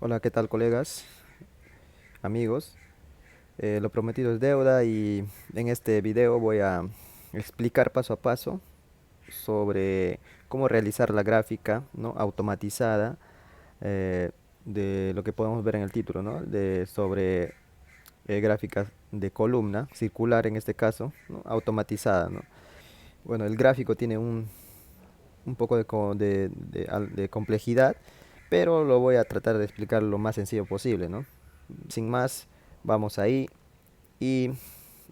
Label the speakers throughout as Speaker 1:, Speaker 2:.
Speaker 1: Hola, ¿qué tal colegas, amigos? Lo prometido es deuda y en este video voy a explicar paso a paso sobre cómo realizar la gráfica, ¿no?, automatizada, eh, de lo que podemos ver en el título, ¿no?, sobre gráficas de columna circular en este caso, ¿no?, automatizada, ¿no? Bueno, el gráfico tiene un poco de complejidad, pero lo voy a tratar de explicar lo más sencillo posible, ¿no? Sin más, vamos ahí y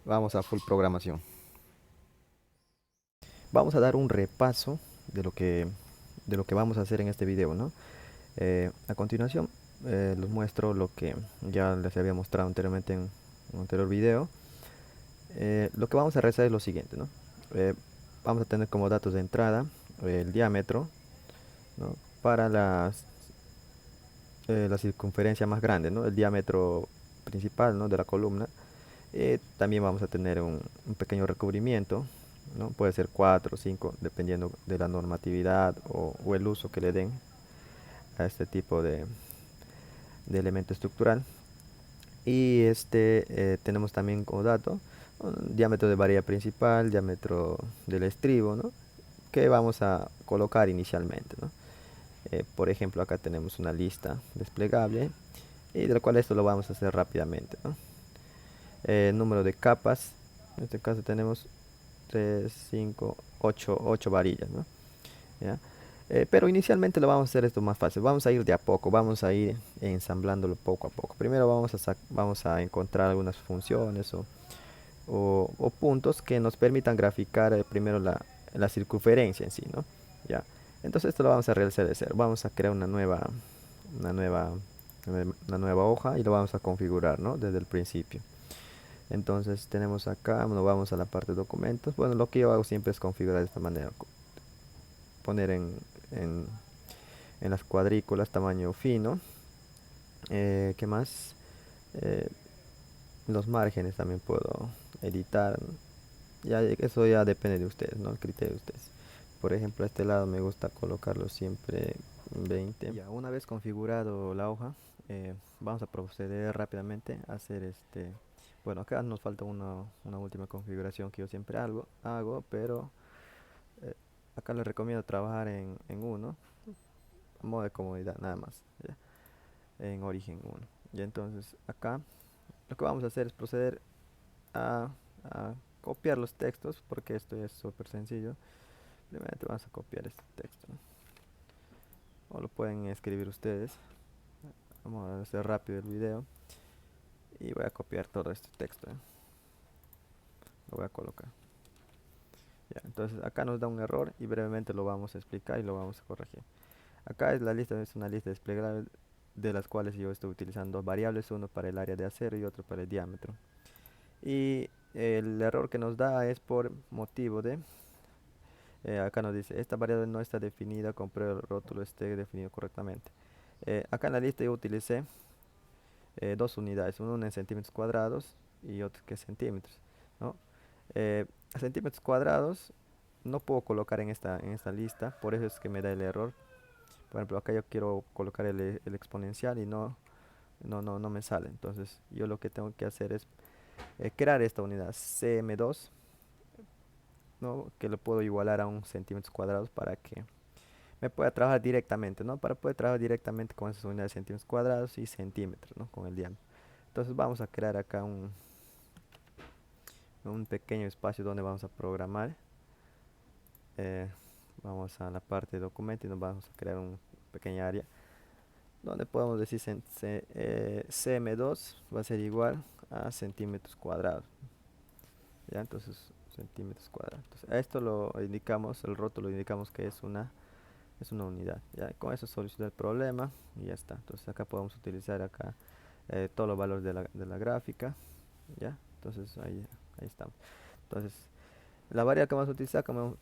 Speaker 1: vamos a full programación. Vamos a dar un repaso de lo que vamos a hacer en este video, ¿no? A continuación, les muestro lo que ya les había mostrado anteriormente en un anterior video. Lo que vamos a realizar es lo siguiente, ¿no? Eh, Vamos a tener como datos de entrada el diámetro, ¿no?, para la circunferencia más grande, ¿no?, el diámetro principal, ¿no?, de la columna. También vamos a tener un pequeño recubrimiento, ¿no? Puede ser 4 o 5 dependiendo de la normatividad o el uso que le den a este tipo de elemento estructural. Y tenemos también como dato un diámetro de varilla principal, diámetro del estribo, ¿no?, que vamos a colocar inicialmente, ¿no? Por ejemplo, acá tenemos una lista desplegable y de la cual esto lo vamos a hacer rápidamente, ¿no? Número de capas, en este caso tenemos 3 5 8 varillas, ¿no? ¿Ya? Pero inicialmente lo vamos a hacer esto más fácil. Vamos a ir de a poco, vamos a ir ensamblándolo poco a poco. Primero vamos a encontrar algunas funciones o puntos que nos permitan graficar primero la circunferencia en sí, ¿no? ¿Ya? Entonces esto lo vamos a realizar de cero. Vamos a crear una nueva, una nueva hoja y lo vamos a configurar, ¿no?, desde el principio. Entonces tenemos acá, nos vamos a la parte de documentos. Bueno, lo que yo hago siempre es configurar de esta manera. Poner en, en las cuadrículas tamaño fino. ¿Qué más? Eh, los márgenes también puedo editar. Ya, eso ya depende de ustedes, ¿no? El criterio de ustedes. Por ejemplo, a este lado me gusta colocarlo siempre 20. Ya, una vez configurado la hoja, vamos a proceder rápidamente a hacer bueno, acá nos falta una última configuración que yo siempre hago, pero eh, acá les recomiendo trabajar en uno, a modo de comodidad nada más, ¿ya? En origen uno. Y entonces acá lo que vamos a hacer es proceder a, a copiar los textos, porque esto es súper sencillo. Primero vamos a copiar este texto, ¿no?, o lo pueden escribir ustedes. Vamos a hacer rápido el video y voy a copiar todo este texto, ¿eh? Lo voy a colocar. Ya, entonces acá nos da un error y brevemente lo vamos a explicar y lo vamos a corregir. Acá es una lista desplegable de las cuales yo estoy utilizando dos variables, uno para el área de acero y otro para el diámetro. Y el error que nos da es por motivo de, acá nos dice, esta variable no está definida, comprueba el rótulo esté definido correctamente. Acá en la lista yo utilicé dos unidades, uno en centímetros cuadrados y otro que es centímetros, ¿no? Eh, Centímetros cuadrados no puedo colocar en esta lista, por eso es que me da el error. Por ejemplo, acá yo quiero colocar el exponencial y no me sale. Entonces yo lo que tengo que hacer es crear esta unidad cm2, ¿no?, que lo puedo igualar a un centímetros cuadrados para que me pueda trabajar directamente, ¿no? Para poder trabajar directamente con esas unidades de centímetros cuadrados y centímetros, ¿no?, con el diámetro. Entonces vamos a crear acá un pequeño espacio donde vamos a programar. Eh, Vamos a la parte de documento y nos vamos a crear un pequeña área donde podemos decir cm2 va a ser igual a centímetros cuadrados. Ya, entonces centímetros cuadrados. Entonces, a esto lo indicamos, el rótulo lo indicamos que es una unidad. Ya, con eso soluciona el problema y ya está. Entonces acá podemos utilizar acá todos los valores de la gráfica. Ya, entonces ahí estamos. Entonces la variable que vamos a utilizar, como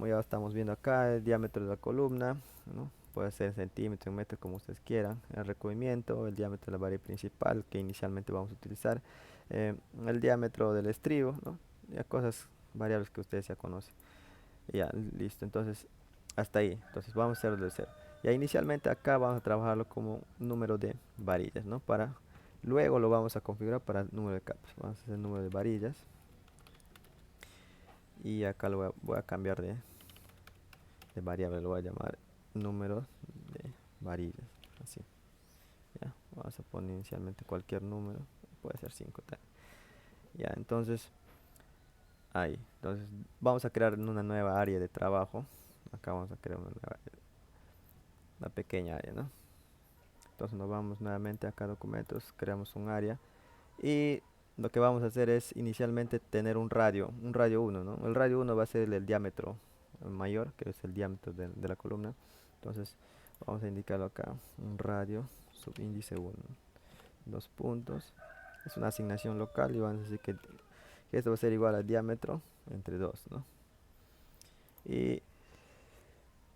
Speaker 1: ya estamos viendo acá, el diámetro de la columna, ¿no? Puede ser en centímetros, en metros, como ustedes quieran. El recubrimiento, el diámetro de la variable principal que inicialmente vamos a utilizar, el diámetro del estribo, ¿no? Ya cosas, variables que ustedes ya conocen. Ya, listo. Entonces, hasta ahí. Entonces, vamos a hacerlo de cero. Ya inicialmente acá vamos a trabajarlo como número de varillas, ¿no? Para luego lo vamos a configurar para el número de capas. Vamos a hacer el número de varillas y acá lo voy a cambiar de variable, lo voy a llamar número de varillas, así. Ya, vamos a poner inicialmente cualquier número, puede ser 5 tal. Ya, entonces ahí, entonces vamos a crear una nueva área de trabajo. Acá vamos a crear una pequeña área, ¿no? Entonces nos vamos nuevamente acá a documentos, creamos un área y lo que vamos a hacer es inicialmente tener un radio 1, ¿no? El radio 1 va a ser el diámetro mayor, que es el diámetro de la columna. Entonces vamos a indicarlo acá, un radio subíndice 1, dos puntos. Es una asignación local y vamos a decir que esto va a ser igual al diámetro entre 2, ¿no? Y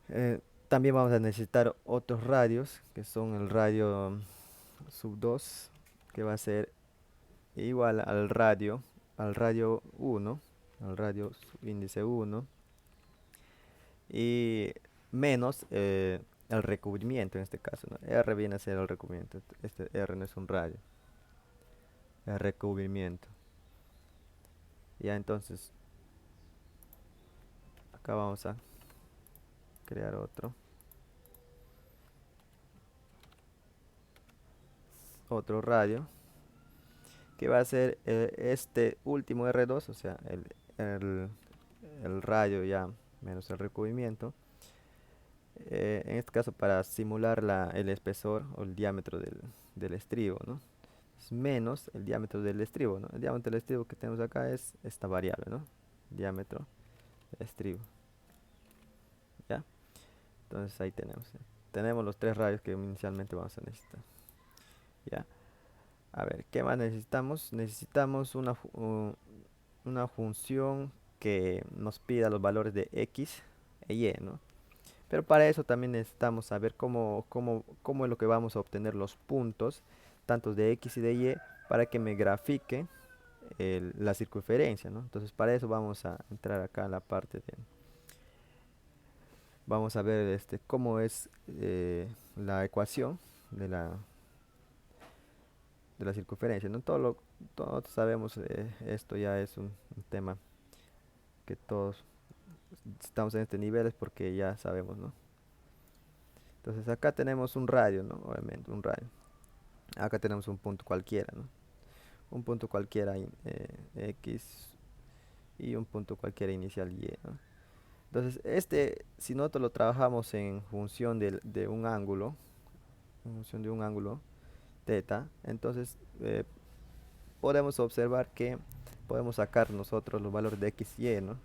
Speaker 1: eh, también vamos a necesitar otros radios, que son el radio sub 2, que va a ser igual al radio 1, al radio índice 1, y menos el recubrimiento en este caso, ¿no? R viene a ser el recubrimiento, este R no es un radio, el recubrimiento. Ya entonces, acá vamos a crear otro radio, que va a ser este último R2, o sea, el radio ya menos el recubrimiento. En este caso para simular el espesor o el diámetro del estribo, ¿no? Es menos el diámetro del estribo, ¿no? El diámetro del estribo que tenemos acá es esta variable, ¿no? Diámetro del estribo, ¿ya? Entonces ahí tenemos, ¿ya? Tenemos los tres radios que inicialmente vamos a necesitar, ¿ya? A ver, ¿qué más necesitamos? Necesitamos una función que nos pida los valores de x e y, ¿no? Pero para eso también necesitamos saber cómo es lo que vamos a obtener los puntos, tanto de x y de y, para que me grafique la circunferencia, ¿no? Entonces para eso vamos a entrar acá a la parte de... Vamos a ver cómo es la ecuación de la circunferencia, ¿no? Todos sabemos, esto ya es un tema que todos estamos en este nivel es porque ya sabemos, ¿no? Entonces acá tenemos un radio, ¿no? Obviamente, un radio. Acá tenemos un punto cualquiera, ¿no? Un punto cualquiera X y un punto cualquiera inicial Y, ¿no? Entonces, si nosotros lo trabajamos en función de un ángulo, en función de un ángulo teta, entonces podemos observar que podemos sacar nosotros los valores de X y Y, ¿no?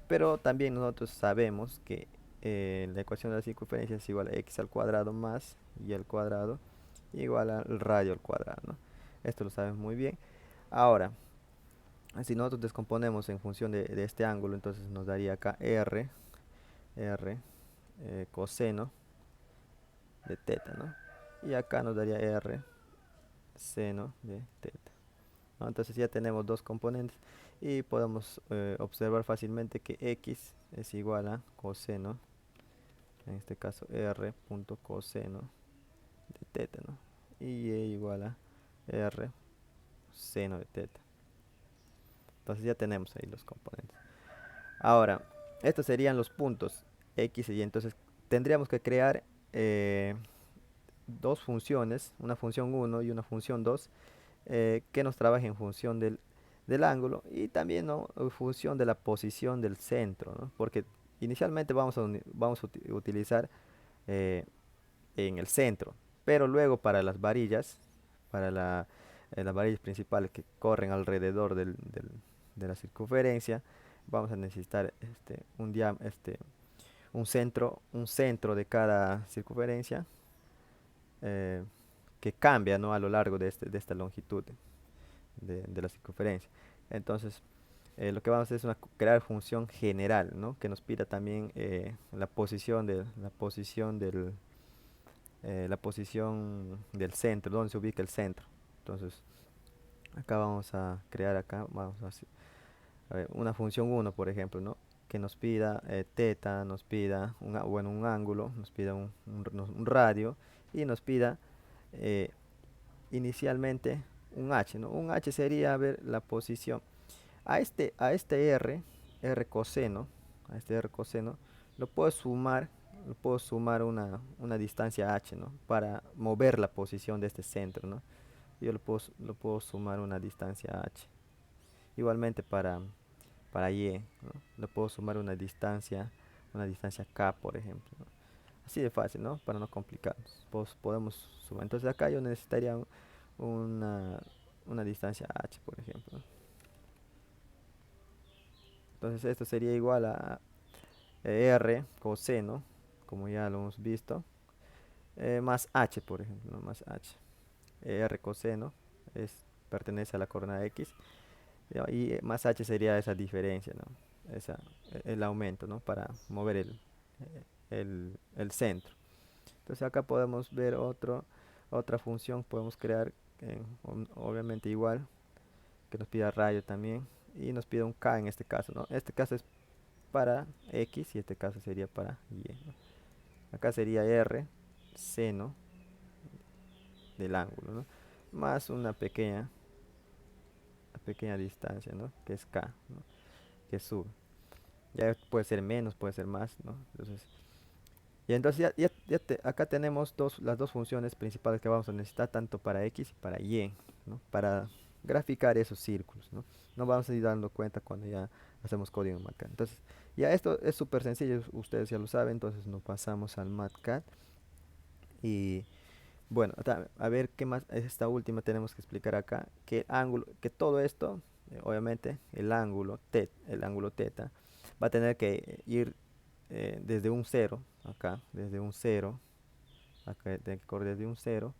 Speaker 1: Pero también nosotros sabemos que la ecuación de la circunferencia es igual a X al cuadrado más Y al cuadrado igual al radio al cuadrado, ¿no? Esto lo sabemos muy bien. Ahora, si nosotros descomponemos en función de este ángulo, entonces nos daría acá R coseno de teta, ¿no? Y acá nos daría R seno de teta, ¿no? Entonces ya tenemos dos componentes y podemos observar fácilmente que X es igual a coseno, en este caso R punto coseno de teta, ¿no? Y Y igual a R seno de teta. Entonces ya tenemos ahí los componentes. Ahora, estos serían los puntos X y Y. Entonces tendríamos que crear dos funciones, una función 1 y una función 2, que nos trabajen en función del ángulo y también, ¿no?, en función de la posición del centro, ¿no? Porque inicialmente vamos a utilizar eh, en el centro, pero luego para las varillas, para las varillas principales que corren alrededor de la circunferencia, vamos a necesitar un centro de cada circunferencia eh, que cambia, ¿no?, a lo largo de esta longitud de la circunferencia. Entonces, lo que vamos a hacer es crear función general, ¿no?, que nos pida también la posición del centro, donde se ubica el centro. Entonces, acá vamos a crear una función 1, por ejemplo, ¿no? que nos pida teta, nos pida bueno, un ángulo, nos pida un radio y nos pida eh, inicialmente un h, ¿no? Un h sería, a ver, la posición. A este r coseno, a este r coseno, lo lo puedo sumar una distancia h, ¿no? Para mover la posición de este centro, ¿no? Yo lo puedo sumar una distancia h. Igualmente para y, ¿no? Le puedo sumar una distancia k, por ejemplo, ¿no? Así de fácil, ¿no? Para no complicarnos. Podemos sumar. Entonces acá yo necesitaría una, una distancia h, por ejemplo. Entonces esto sería igual a r coseno, como ya lo hemos visto, más h, por ejemplo, ¿no? Más h. R coseno pertenece a la coordenada x, ¿ya? Y más h sería esa diferencia, ¿no? El aumento, ¿no? Para mover el centro. Entonces acá podemos ver otra función, podemos crear, obviamente igual, que nos pida radio también, y nos pida un k en este caso, ¿no? Este caso es para x y este caso sería para y, ¿no? Acá sería r seno del ángulo, ¿no? Más una pequeña distancia, ¿no? Que es k, ¿no? Que sube. Ya puede ser menos, puede ser más, ¿no? Entonces, y entonces acá tenemos las dos funciones principales que vamos a necesitar, tanto para x y para y, ¿no? Para graficar esos círculos, ¿no? Nos vamos a ir dando cuenta cuando ya hacemos código en MATCAD. Entonces, ya esto es súper sencillo, ustedes ya lo saben, entonces nos pasamos al MATCAD. Y bueno, a ver qué más, esta última tenemos que explicar acá, que todo esto, obviamente, el ángulo teta, va a tener que ir desde un cero, acá, desde un cero, acá tiene que correr desde un cero,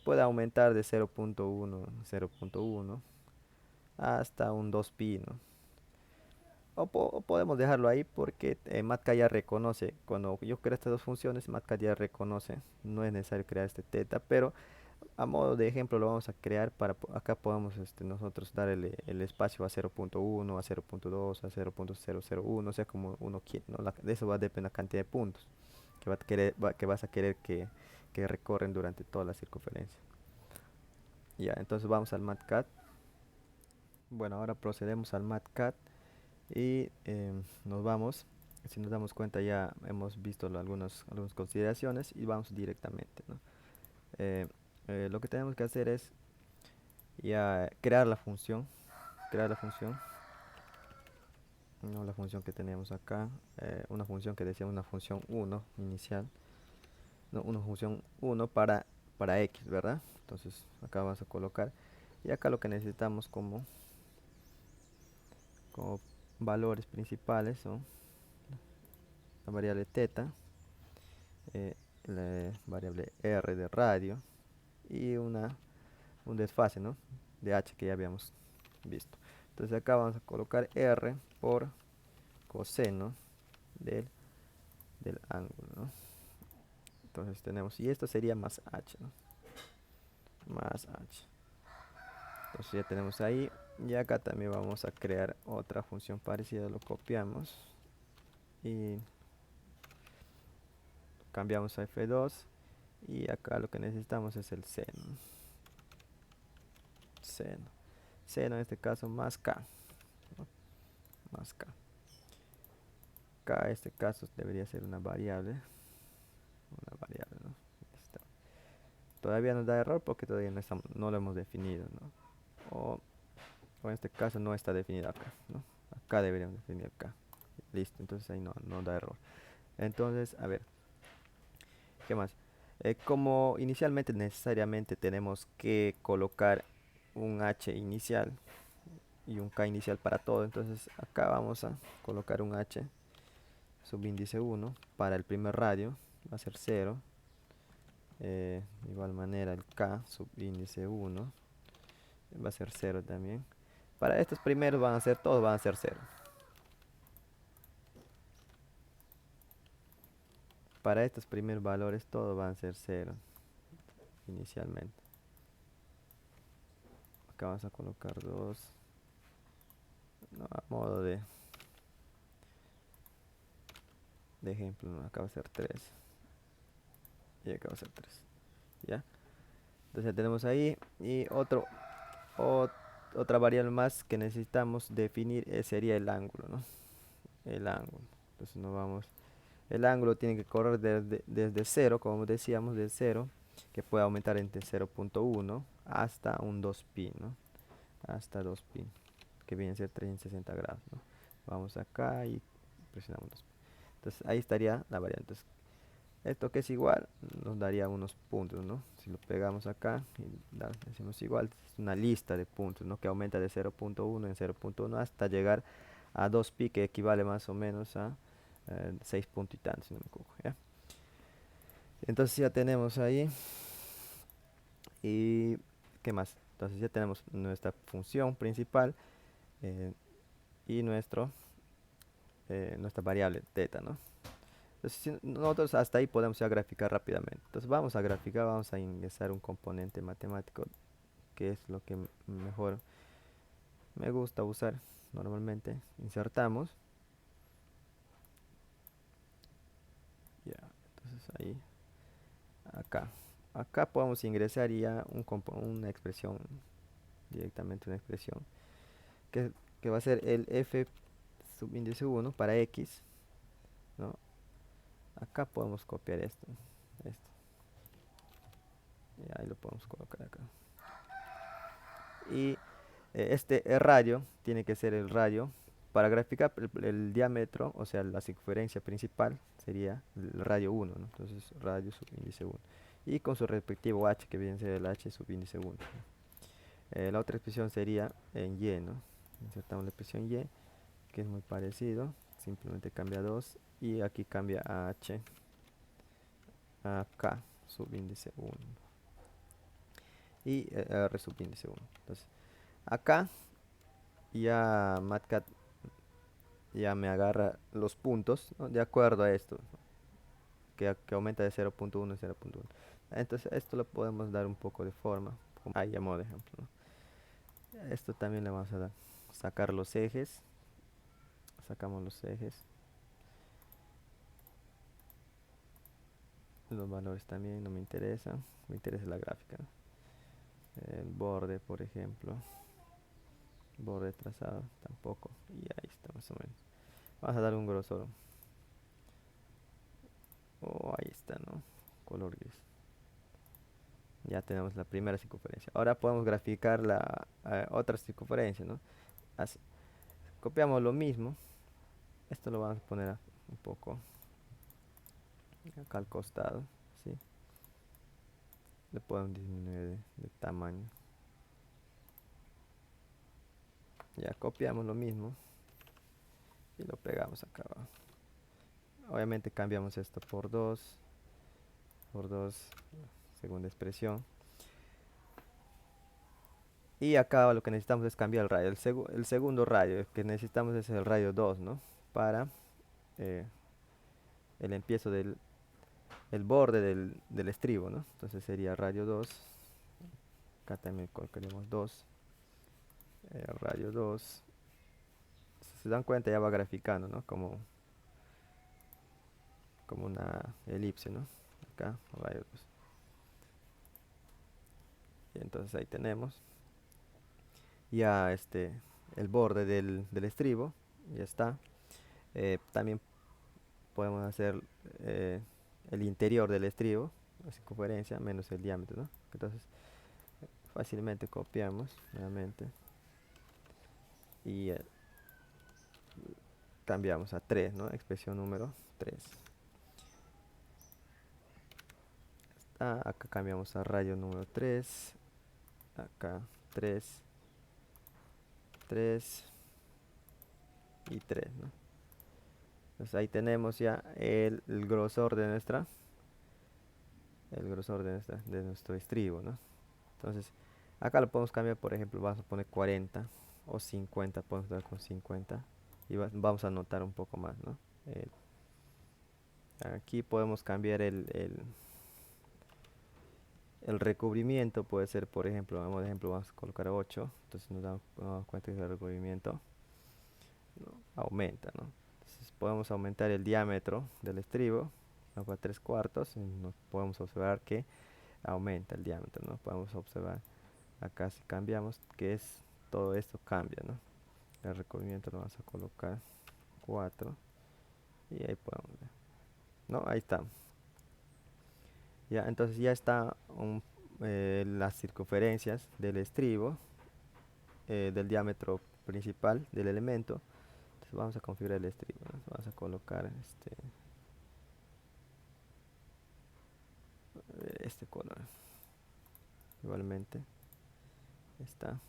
Speaker 1: puede aumentar de 0.1 hasta un 2pi, ¿no? O podemos dejarlo ahí porque MATCAD ya reconoce, cuando yo creo estas dos funciones, MATCAD ya reconoce, no es necesario crear este teta, pero a modo de ejemplo lo vamos a crear acá podemos nosotros dar el espacio a 0.1, a 0.2, a 0.001, o sea, como uno quiere, ¿no? De eso va a depender la cantidad de puntos que vas a querer que recorren durante toda la circunferencia. Ya, entonces vamos al MATCAD. Bueno, ahora procedemos al MATCAD y nos vamos. Si nos damos cuenta ya hemos visto algunas consideraciones y vamos directamente, ¿no? Eh, lo que tenemos que hacer es ya crear la función, ¿no? La función que tenemos acá, una función que decía una función 1 inicial, no, una función 1 para x, ¿verdad? Entonces acá vamos a colocar, y acá lo que necesitamos como valores principales son la variable teta, eh, la variable r de radio y un desfase, ¿no? De h que ya habíamos visto. Entonces acá vamos a colocar r por coseno del, del ángulo, ¿no? Entonces tenemos, y esto sería más h, ¿no? Más h. Entonces ya tenemos ahí, y acá también vamos a crear otra función parecida, lo copiamos y cambiamos a f2, y acá lo que necesitamos es el seno. Seno. Seno en este caso más k, ¿no? Más k. K en este caso debería ser una variable. Una variable, ¿no? Está. Todavía nos da error porque todavía no lo hemos definido, ¿no? O en este caso no está definido acá, ¿no? Acá deberíamos definir acá. Listo, entonces ahí no da error. Entonces, a ver, ¿qué más? Como inicialmente necesariamente tenemos que colocar un h inicial y un k inicial para todo, entonces acá vamos a colocar un h subíndice 1 para el primer radio, va a ser 0. De igual manera el k subíndice 1 va a ser 0 también. Para estos primeros todos van a ser 0. Para estos primeros valores todos van a ser 0 inicialmente. Acá vamos a colocar 2, no, a modo de ejemplo, ¿no? Acá va a ser 3 y acá va a ser 3, ¿ya? Entonces ya tenemos ahí. Y ot- otra variable más que necesitamos definir sería el ángulo, ¿no? El ángulo. Entonces nos vamos. El ángulo tiene que correr desde cero, como decíamos, de cero, que puede aumentar entre 0,1 hasta un 2pi, ¿no? Hasta 2pi, que viene a ser 360 grados, ¿no? Vamos acá y presionamos 2pi. Entonces ahí estaría la variable. Entonces, esto que es igual nos daría unos puntos, ¿no? Si lo pegamos acá y decimos igual, es una lista de puntos, ¿no? Que aumenta de 0,1 en 0,1 hasta llegar a 2pi, que equivale más o menos a 6 puntos y tantos, si no me equivoco, ¿ya? Entonces ya tenemos ahí. ¿Y qué más? Entonces ya tenemos nuestra función principal, eh, y nuestra variable teta, ¿no? Entonces nosotros hasta ahí podemos ya graficar rápidamente. Entonces vamos a graficar, vamos a ingresar un componente matemático, que es lo que mejor me gusta usar normalmente. Insertamos. Ya, entonces ahí, acá. Acá podemos ingresar ya una expresión, directamente una expresión, que, que va a ser el f subíndice 1 para x, ¿no? Acá podemos copiar esto, y ahí lo podemos colocar acá. Y este radio tiene que ser el radio. Para graficar el diámetro, o sea, la circunferencia principal, sería el radio 1, ¿no? Entonces, radio subíndice 1. Y con su respectivo h, que viene a ser el h subíndice 1. La otra expresión sería en y, ¿no? Insertamos la expresión y, que es muy parecido. Simplemente cambia 2 y aquí cambia a h a k subíndice 1. Y r subíndice 1. Entonces, acá ya MATCAD ya me agarra los puntos, ¿no? De acuerdo a esto, que aumenta de 0,1 en 0,1. Entonces esto lo podemos dar un poco de forma, como ahí a modo de ejemplo, ¿no? Esto también le vamos a dar, sacar los ejes, sacamos los ejes, los valores también no me interesan, me interesa la gráfica, ¿no? El borde, por ejemplo, borde trazado tampoco, y ahí está más o menos. Vamos a dar un grosor, ahí está, ¿no? Color gris. Ya tenemos la primera circunferencia. Ahora podemos graficar la otra circunferencia, ¿no? Así. Copiamos lo mismo. Esto lo vamos a poner un poco acá al costado, ¿sí? Le podemos disminuir de tamaño. Ya copiamos lo mismo y lo pegamos acá abajo. Obviamente cambiamos esto por 2, segunda expresión. Y acá lo que necesitamos es cambiar el radio. El segundo radio que necesitamos es el radio 2, ¿no? Para eh, el empiezo el borde del estribo, ¿no? Entonces sería radio 2. Acá también colocaremos 2. Radio 2. Si se dan cuenta ya va graficando, ¿no? Como una elipse, ¿no? Acá, radio 2. Y entonces ahí tenemos ya el borde del estribo. Ya está. También podemos hacer el interior del estribo, la circunferencia menos el diámetro, ¿no? Entonces fácilmente copiamos nuevamente y cambiamos a 3, ¿no? Expresión número 3. Acá cambiamos a radio número 3. Acá 3, 3 y 3, ¿no? Entonces ahí tenemos ya el grosor de nuestro estribo, ¿no? Entonces acá lo podemos cambiar, por ejemplo, vamos a poner 40 o 50, podemos dar con 50 y vamos a notar un poco más, ¿no? Eh, Aquí podemos cambiar el recubrimiento, puede ser, por ejemplo, vamos a colocar 8, entonces nos damos cuenta que el recubrimiento, ¿no? Aumenta, ¿no? Entonces podemos aumentar el diámetro del estribo, ¿no? Para 3/4, y podemos observar que aumenta el diámetro, ¿no? Podemos observar acá si cambiamos que es todo esto cambia, ¿no? El recubrimiento lo vamos a colocar 4 y ahí podemos ver, ¿no? Ahí está. Ya, entonces ya está las circunferencias del estribo, del diámetro principal del elemento. Entonces vamos a configurar el estribo, ¿no? Vamos a colocar este color. Igualmente está.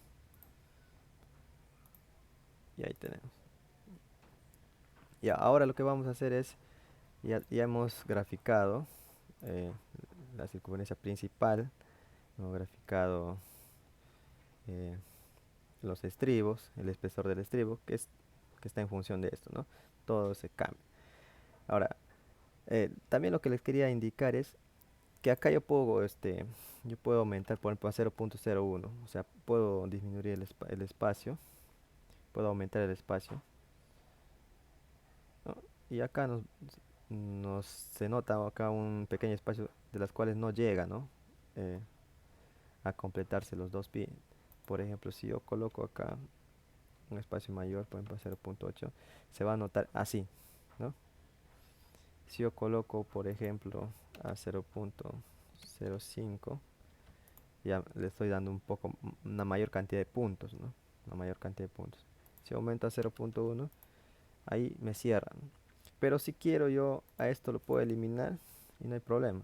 Speaker 1: Y ahí tenemos. Ya, ahora lo que vamos a hacer es, ya hemos graficado eh, la circunferencia principal, hemos graficado eh, los estribos, el espesor del estribo, que está en función de esto, ¿no? Todo se cambia. Ahora, también lo que les quería indicar es que acá yo puedo aumentar, por ejemplo, a 0.01, o sea, puedo disminuir el espacio, puedo aumentar el espacio, ¿no? Y acá se nota acá un pequeño espacio de las cuales no llega, ¿no? Eh, a completarse los dos pi. Por ejemplo, si yo coloco acá un espacio mayor, por ejemplo 0.8, se va a notar así, ¿no? Si yo coloco, por ejemplo, a 0.05, ya le estoy dando una mayor cantidad de puntos, ¿no? Una mayor cantidad de puntos. Si aumento a 0.1, ahí me cierra, ¿no? Pero si quiero yo a esto lo puedo eliminar y no hay problema.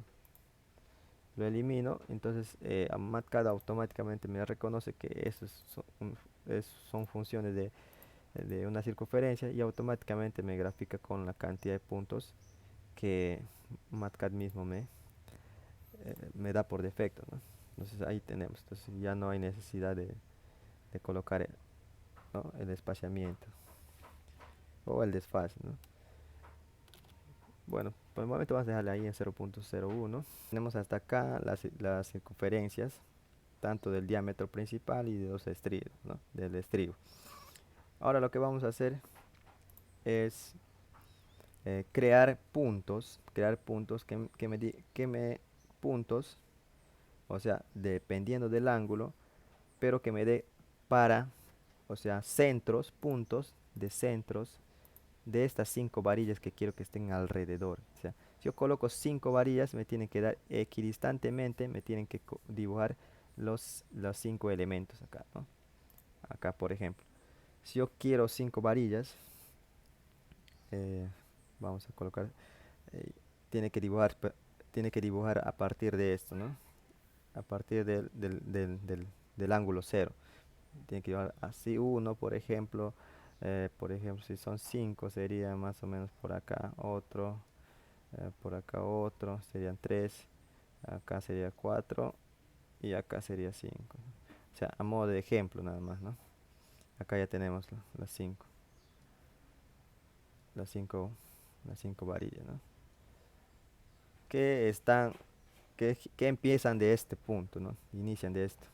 Speaker 1: Lo elimino, entonces a MatCAD automáticamente me reconoce que esos son funciones de una circunferencia y automáticamente me grafica con la cantidad de puntos que MatCAD mismo me da por defecto, ¿no? Entonces ahí tenemos, entonces ya no hay necesidad de colocar ¿no? el espaciamiento o el desfase, ¿no? Bueno, por el momento vamos a dejarle ahí en 0.01. Tenemos hasta acá las circunferencias, tanto del diámetro principal y de los estribos, ¿no? Del estribo. Ahora lo que vamos a hacer es crear puntos puntos, o sea, dependiendo del ángulo, pero que me dé para, o sea, puntos de centros de estas 5 varillas que quiero que estén alrededor. O sea, si yo coloco 5 varillas, me tienen que dar equidistantemente, me tienen que dibujar los 5 elementos acá, ¿no? Acá, por ejemplo, si yo quiero 5 varillas, eh, vamos a colocar, eh, tiene que dibujar, tiene que dibujar a partir de esto, ¿no? A partir del ángulo cero. Tiene que dibujar así uno, por ejemplo, si son 5 sería más o menos por acá otro, por acá otro, serían 3, acá sería 4 y acá sería 5. O sea, a modo de ejemplo nada más, ¿no? Acá ya tenemos las 5, las 5, las 5 varillas, ¿no? Que están, que empiezan de este punto, ¿no? Inician de esto,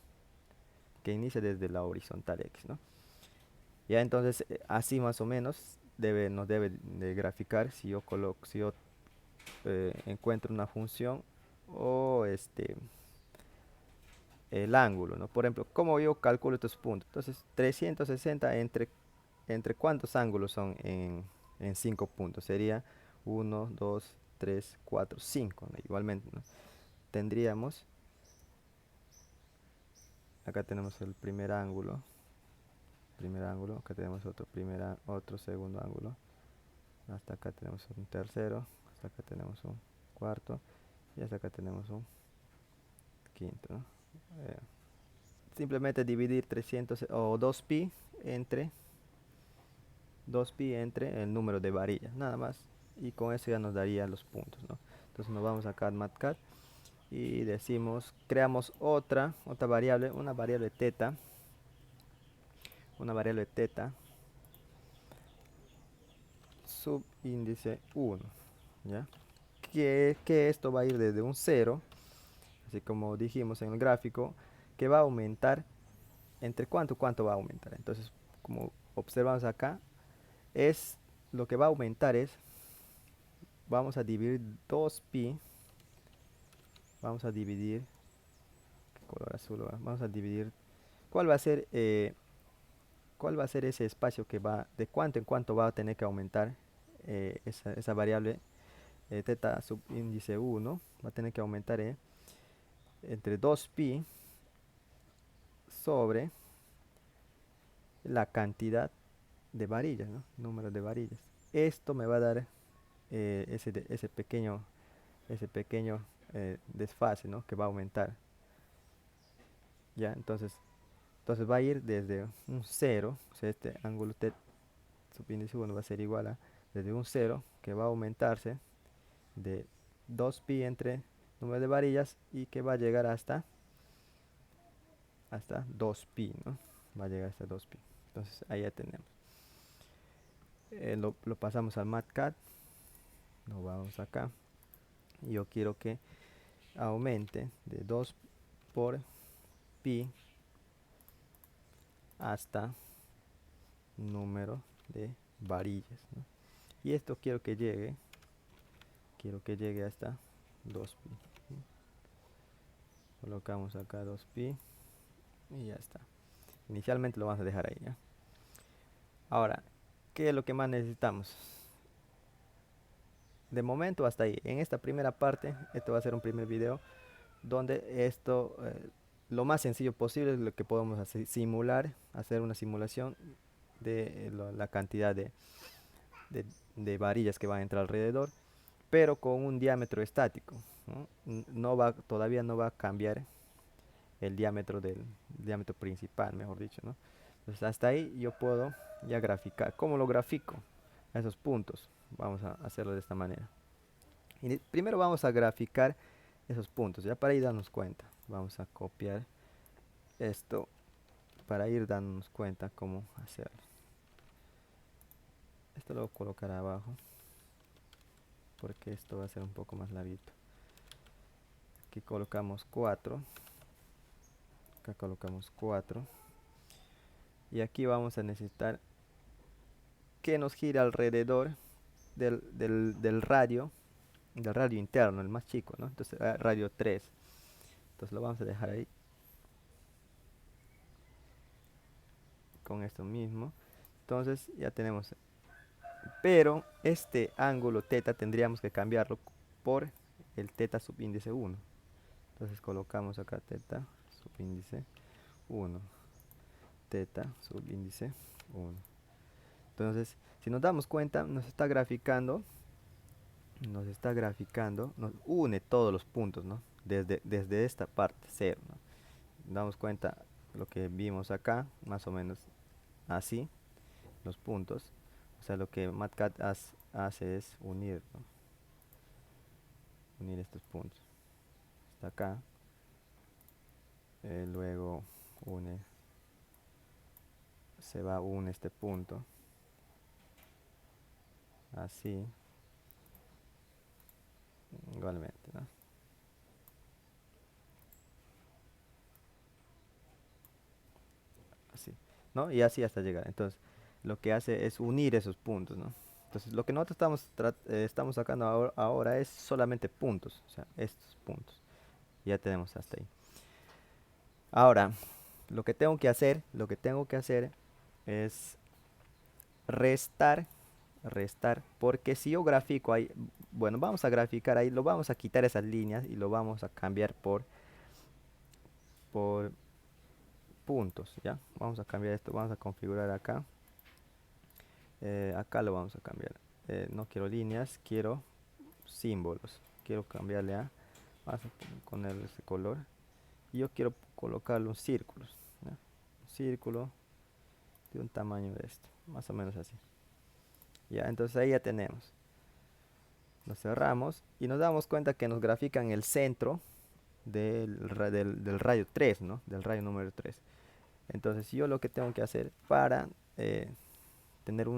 Speaker 1: que inicia desde la horizontal X, ¿no? Ya entonces, así más o menos nos debe de graficar si yo encuentro una función o el ángulo, ¿no? Por ejemplo, ¿cómo yo calculo estos puntos? Entonces, 360 entre cuántos ángulos son en 5 puntos. Sería 1, 2, 3, 4, 5, ¿no? Igualmente, ¿no? Tendríamos, acá tenemos el primer ángulo, acá tenemos otro segundo ángulo, hasta acá tenemos un tercero, hasta acá tenemos un cuarto y hasta acá tenemos un quinto, ¿no? Eh, Simplemente dividir 300 o 2pi entre 2pi entre el número de varillas, nada más. Y con eso ya nos daría los puntos, ¿no? Entonces nos vamos acá a MatCAD y decimos, creamos otra variable, una variable teta subíndice 1, ¿ya? Que esto va a ir desde un 0, así como dijimos en el gráfico, que va a aumentar, ¿entre cuánto va a aumentar? Entonces, como observamos acá, es lo que va a aumentar es, vamos a dividir 2pi, vamos a dividir, ¿qué color azul va? Vamos a dividir, ¿cuál va a ser, cuál va a ser ese espacio que va, de cuánto en cuánto va a tener que aumentar esa variable teta subíndice 1, va a tener que aumentar entre 2pi sobre la cantidad de varillas, ¿no? Número de varillas. Esto me va a dar ese pequeño desfase, ¿no? Que va a aumentar. Ya, entonces va a ir desde un 0, o sea, este ángulo t subíndice 1 va a ser igual a desde un 0 que va a aumentarse de 2pi entre número de varillas y que va a llegar hasta 2pi, ¿no? Va a llegar hasta 2pi. Entonces ahí ya tenemos. Lo pasamos al MATCAD, lo vamos acá. Y yo quiero que aumente de 2 por pi hasta número de varillas, ¿no? Y esto quiero que llegue hasta 2pi. Colocamos acá 2pi y ya está. Inicialmente lo vamos a dejar ahí, ¿ya? Ahora, ¿qué es lo que más necesitamos? De momento hasta ahí. En esta primera parte, esto va a ser un primer video donde esto, lo más sencillo posible es lo que podemos hacer, hacer una simulación de la cantidad de varillas que van a entrar alrededor, pero con un diámetro estático, ¿no? Todavía no va a cambiar el diámetro principal, mejor dicho, ¿no? Entonces hasta ahí yo puedo ya graficar. ¿Cómo lo grafico? A esos puntos. Vamos a hacerlo de esta manera. Y primero vamos a graficar esos puntos, ya para ir dándonos cuenta. Vamos a copiar esto para ir dándonos cuenta cómo hacerlo. Esto lo voy a colocar abajo porque esto va a ser un poco más larguito. Aquí colocamos 4. Acá colocamos 4. Y aquí vamos a necesitar que nos gire alrededor del radio interno, el más chico, ¿no? Entonces, radio 3. Entonces lo vamos a dejar ahí con esto mismo. Entonces ya tenemos, pero este ángulo teta tendríamos que cambiarlo por el teta subíndice 1. Entonces colocamos acá teta subíndice 1, teta subíndice 1. Entonces, si nos damos cuenta, nos está graficando, nos une todos los puntos, ¿no? Desde esta parte 0, ¿no? Nos damos cuenta lo que vimos acá, más o menos así, los puntos. O sea, lo que MATCAD hace es unir, ¿no? Unir estos puntos. Hasta acá. Luego une este punto. Así. Igualmente, ¿no? Así, ¿no? Y así hasta llegar. Entonces, lo que hace es unir esos puntos, ¿no? Entonces, lo que nosotros estamos sacando ahora es solamente puntos, o sea, estos puntos. Ya tenemos hasta ahí. Ahora, lo que tengo que hacer es restar, porque si yo grafico ahí, bueno, vamos a graficar ahí, lo vamos a quitar esas líneas y lo vamos a cambiar por puntos, ¿ya? Vamos a cambiar esto, vamos a configurar acá. Acá lo vamos a cambiar. No quiero líneas, quiero símbolos. Quiero cambiarle vamos a ponerle ese color. Y yo quiero colocarle un círculo, ¿ya? Un círculo de un tamaño de este, más o menos así. Ya, entonces ahí ya tenemos. Lo cerramos y nos damos cuenta que nos grafican el centro del rayo 3, ¿no? Del rayo número 3. Entonces yo lo que tengo que hacer para tener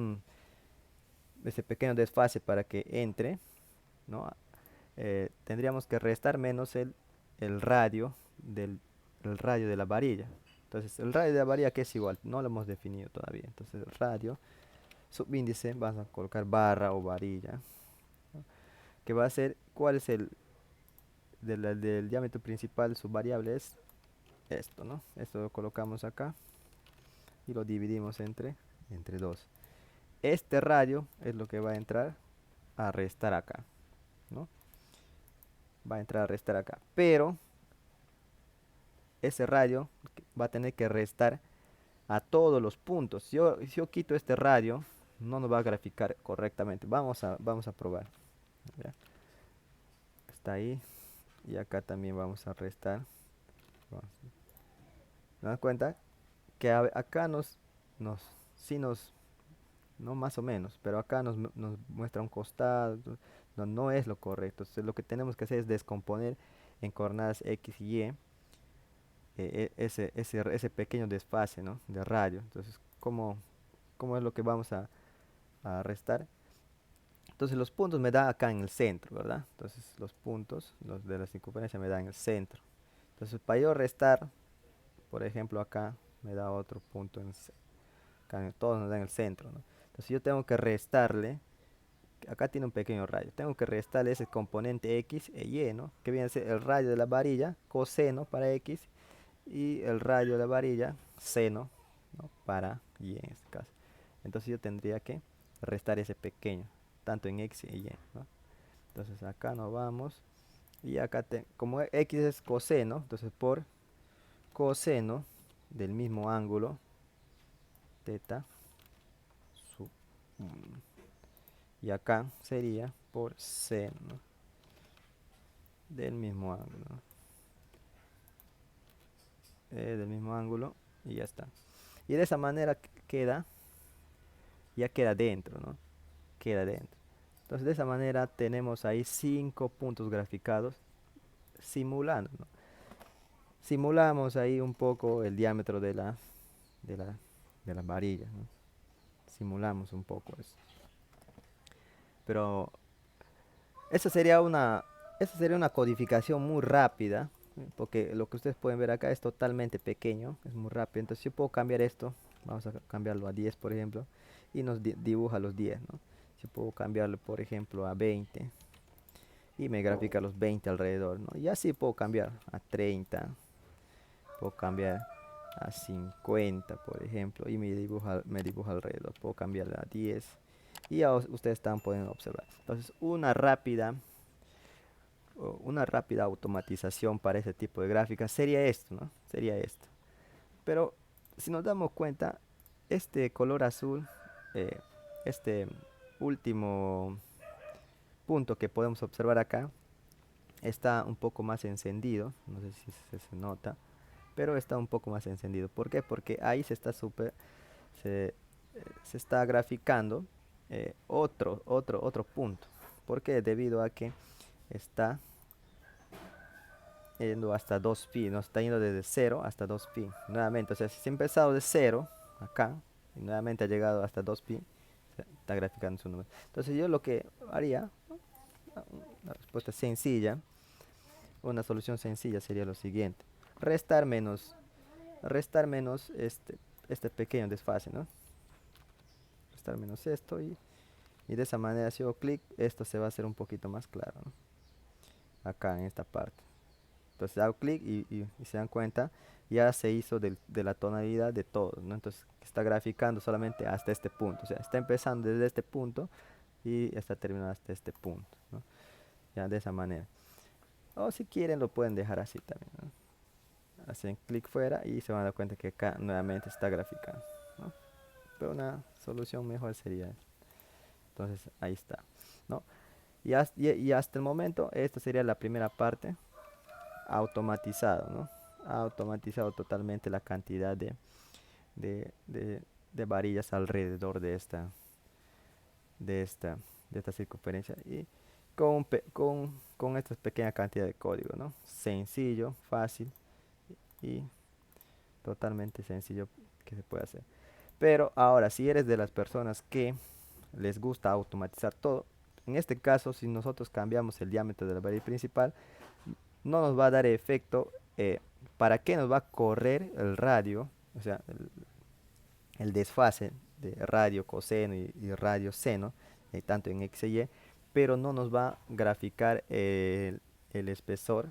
Speaker 1: ese pequeño desfase para que entre, ¿no? Tendríamos que restar menos el radio el radio de la varilla. Entonces el radio de la varilla, que es igual, no lo hemos definido todavía. Entonces el radio subíndice vas a colocar barra o varilla, ¿no? Que va a ser, ¿cuál es el del diámetro principal? Su variable es esto, ¿no? Esto lo colocamos acá y lo dividimos entre 2. Este radio es lo que va a entrar a restar acá, ¿no? Va a entrar a restar acá. Pero ese radio va a tener que restar a todos los puntos. Si yo quito este radio, no nos va a graficar correctamente. Vamos a probar. ¿Ya? Está ahí. Y acá también vamos a restar. Vamos. ¿Se dan cuenta? Que acá sí no más o menos, pero acá nos muestra un costado, no es lo correcto. Entonces lo que tenemos que hacer es descomponer en coordenadas X y Y ese pequeño desfase, ¿no? De radio. Entonces, ¿cómo es lo que vamos a restar? Entonces los puntos me da acá en el centro, ¿verdad? Entonces los puntos, los de la circunferencia me dan en el centro. Entonces para yo restar, por ejemplo acá me da otro punto acá todos nos dan en el centro, ¿no? Entonces yo tengo que restarle, acá tiene un pequeño radio, tengo que restarle ese componente X e Y, ¿no? Que viene a ser el radio de la varilla, coseno para X, y el radio de la varilla, seno, ¿no? Para Y en este caso. Entonces yo tendría que restar ese pequeño, tanto en X y Y, ¿no? Entonces acá nos vamos, y acá, como X es coseno, entonces por coseno del mismo ángulo, teta, sub 1. Y acá sería por seno del mismo ángulo, ¿no? Del mismo ángulo, y ya está. Y de esa manera ya queda dentro, ¿no? Queda dentro. Entonces de esa manera tenemos ahí 5 puntos graficados simulando, ¿no? Simulamos ahí un poco el diámetro de la, de la varilla, ¿no? Simulamos un poco eso. Pero esa sería una, esa sería una codificación muy rápida, porque lo que ustedes pueden ver acá es totalmente pequeño, es muy rápido. Entonces yo puedo cambiar esto, vamos a cambiarlo a 10 por ejemplo, y nos dibuja los 10, ¿no? Yo puedo cambiarlo por ejemplo a 20 y me grafica los 20 alrededor, ¿no? Y así puedo cambiar a 30, puedo cambiar a 50 por ejemplo, y me dibuja alrededor. Puedo cambiarle a 10 y ya ustedes están pueden observar. Entonces una rápida automatización para ese tipo de gráficas sería esto, ¿no? Sería esto. Pero si nos damos cuenta, este color azul, eh, este último punto que podemos observar acá, está un poco más encendido. No sé si se nota, pero está un poco más encendido. ¿Por qué? Porque ahí se, se está graficando otro punto. ¿Por qué? Debido a que está yendo hasta 2pi, no está yendo desde 0 hasta 2pi. Nuevamente, o sea, si ha empezado de 0 acá y nuevamente ha llegado hasta 2pi, está graficando su número. Entonces yo lo que haría, una respuesta sencilla, una solución sencilla sería lo siguiente: restar menos, restar menos este pequeño desfase, ¿no? Restar menos esto y de esa manera si hago clic, esto se va a hacer un poquito más claro, ¿no? Acá en esta parte. Entonces hago clic y se dan cuenta, ya se hizo de la tonalidad de todo, ¿no? Entonces está graficando solamente hasta este punto, o sea, está empezando desde este punto y está terminando hasta este punto, ¿no? Ya de esa manera. O si quieren lo pueden dejar así también, ¿no? Hacen clic fuera y se van a dar cuenta que acá nuevamente está graficando, ¿no? Pero una solución mejor sería, entonces ahí está, ¿no? Y hasta el momento esta sería la primera parte automatizado, ¿no? Ha automatizado totalmente la cantidad de, de- de varillas alrededor de esta, de esta circunferencia y con esta pequeña cantidad de código, ¿no? Sencillo, fácil y totalmente sencillo que se puede hacer. Pero ahora, si eres de las personas que les gusta automatizar todo, en este caso, si nosotros cambiamos el diámetro de la varilla principal, no nos va a dar efecto. ¿Para qué nos va a correr el radio? O sea, el desfase de radio coseno y radio seno, tanto en X y Y, pero no nos va a graficar el espesor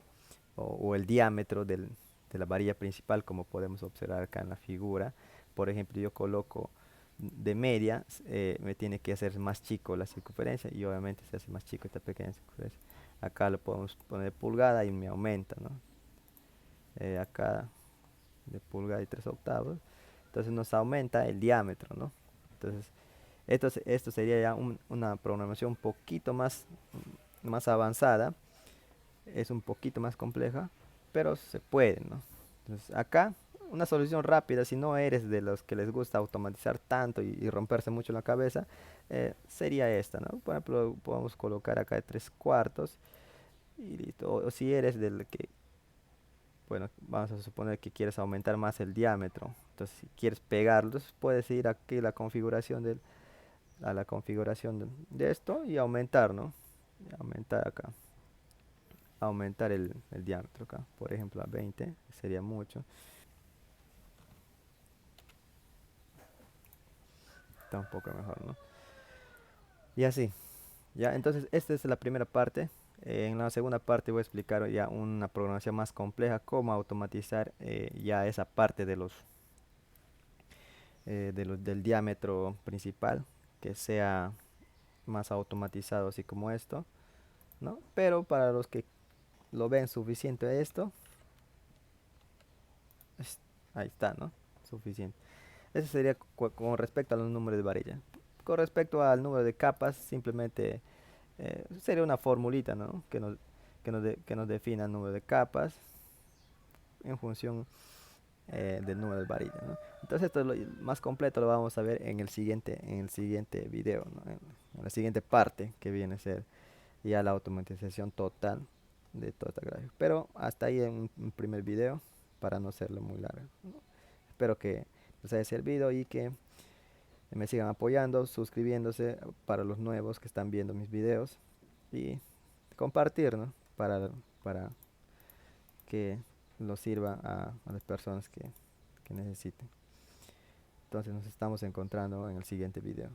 Speaker 1: o el diámetro de la varilla principal, como podemos observar acá en la figura. Por ejemplo, yo coloco de media, me tiene que hacer más chico la circunferencia y obviamente se hace más chico esta pequeña circunferencia. Acá lo podemos poner pulgada y me aumenta, ¿no? Acá de pulgada y 3/8, entonces nos aumenta el diámetro, ¿no? Entonces esto sería ya una programación un poquito más avanzada, es un poquito más compleja, pero se puede, ¿no? Entonces acá una solución rápida, si no eres de los que les gusta automatizar tanto y romperse mucho la cabeza, sería esta, ¿no? Por ejemplo, podemos colocar acá de 3/4 y listo. O si eres del que, bueno, vamos a suponer que quieres aumentar más el diámetro, entonces si quieres pegarlo, entonces puedes ir aquí a la configuración a la configuración de esto y aumentar, ¿no? Y aumentar acá, aumentar el diámetro acá, por ejemplo a 20, sería mucho, está un poco mejor, ¿no? Y así, ya, entonces esta es la primera parte. En la segunda parte voy a explicar ya una programación más compleja, cómo automatizar ya esa parte del diámetro principal, que sea más automatizado así como esto, ¿no? Pero para los que lo ven suficiente esto, es- ahí está, ¿no? Suficiente. Eso sería con respecto a los números de varilla. Con respecto al número de capas, simplemente sería una formulita, ¿no? Que nos defina el número de capas en función del número de varilla, ¿no? Entonces esto más completo lo vamos a ver en el siguiente video, ¿no? En la siguiente parte que viene a ser ya la automatización total de toda esta gráfica. Pero hasta ahí en un primer video para no hacerlo muy largo, ¿no? Espero que les haya servido y que me sigan apoyando, suscribiéndose para los nuevos que están viendo mis videos y compartir, ¿no? Para que lo sirva a las personas que necesiten. Entonces nos estamos encontrando en el siguiente video.